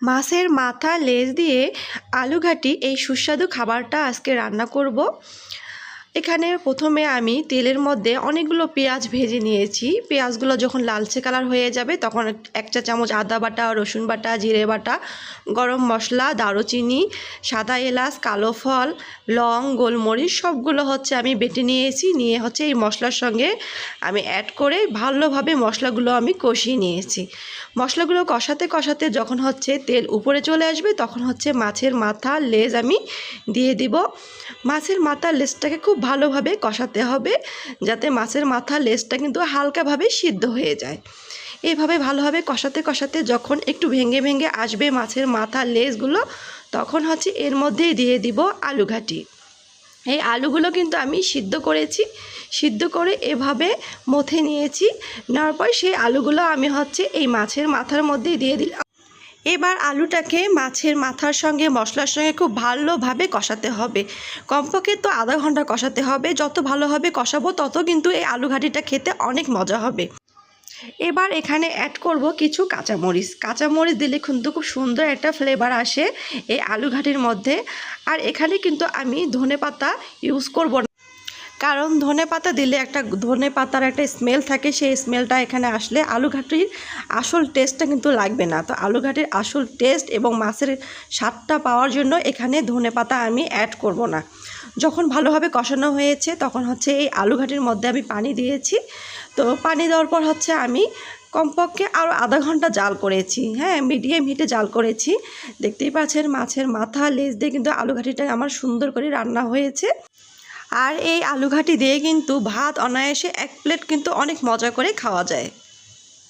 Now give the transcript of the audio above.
মাছের মাথা লেজ দিয়ে আলু ঘাটি এই সুস্বাদু খাবারটা আজকে রান্না করব। এখানে প্রথমে আমি তেলের মধ্যে অনেকগুলো পেঁয়াজ ভেজে নিয়েছি। পেঁয়াজগুলো যখন লালচে কালার হয়ে যাবে তখন 1 চা চামচ আদা বাটা, রসুন বাটা, জিরে বাটা, গরম মশলা, দারুচিনি, সাদা এলাচ, কালো ফল, লং, গোলমরিচ সবগুলো আমি বেটে নিয়েছি। নিয়ে এই মশলার সঙ্গে আমি অ্যাড করে ভালোভাবে মশলাগুলো আমি কষিয়ে নিয়েছি। মশলাগুলো কষাতে কষাতে যখন তেল উপরে চলে আসবে তখন মাছের মাথা লেজ আমি দিয়ে দিব। মাছের মাথা লেজটাকে খুব ভালোভাবে কষাতে হবে, যাতে মাছের মাথা লেজটা কিন্তু হালকাভাবে সিদ্ধ হয়ে যায়। এইভাবে ভালোভাবে কষাতে কষাতে যখন একটু ভেঙে ভেঙে আসবে মাছের মাথা লেজগুলো, তখন এর মধ্যেই দিয়ে দিব আলু ঘাটি। এই আলুগুলো কিন্তু আমি সিদ্ধ করেছি, সিদ্ধ করে এভাবে মথে নিয়েছি। নেওয়ার পর সেই আলুগুলো আমি এই মাছের মাথার মধ্যেই দিয়ে দিলাম। এবার আলুটাকে মাছের মাথার সঙ্গে মশলার সঙ্গে খুব ভালোভাবে কষাতে হবে। কমপক্ষে তো আধা ঘন্টা কষাতে হবে। যত ভালোভাবে কষাবো তত কিন্তু এই আলু ঘাটিটা খেতে অনেক মজা হবে। এবার এখানে অ্যাড করব কিছু কাঁচামরিচ। কাঁচামরিচ দিলে কিন্তু খুব সুন্দর একটা ফ্লেভার আসে এই আলু ঘাটির মধ্যে। আর এখানে কিন্তু আমি ধনেপাতা ইউজ করব না, কারণ ধনেপাতা দিলে একটা ধনেপাতার একটা স্মেল থাকে, সেই স্মেলটা এখানে আসলে আলু ঘাটির আসল টেস্টটা কিন্তু লাগবে না। তো আলু ঘাটির আসল টেস্ট এবং মাছের স্বাদটা পাওয়ার জন্য এখানে ধনেপাতা আমি অ্যাড করব না। যখন ভালোভাবে কষানো হয়েছে তখন এই আলু ঘাটির মধ্যে আমি পানি দিয়েছি। তো পানি দেওয়ার পর আমি কমপক্ষে আরও আধা ঘন্টা জাল করেছি। হ্যাঁ, মিডিয়াম হিটে জাল করেছি। দেখতেই পাচ্ছেন মাছের মাথা লেজ দিয়ে কিন্তু আলু ঘাটিটা আমার সুন্দর করে রান্না হয়েছে। আর এই আলু ঘাটি দিয়ে কিন্তু ভাত অনায়াসে 1 প্লেট কিন্তু অনেক মজা করে খাওয়া যায়।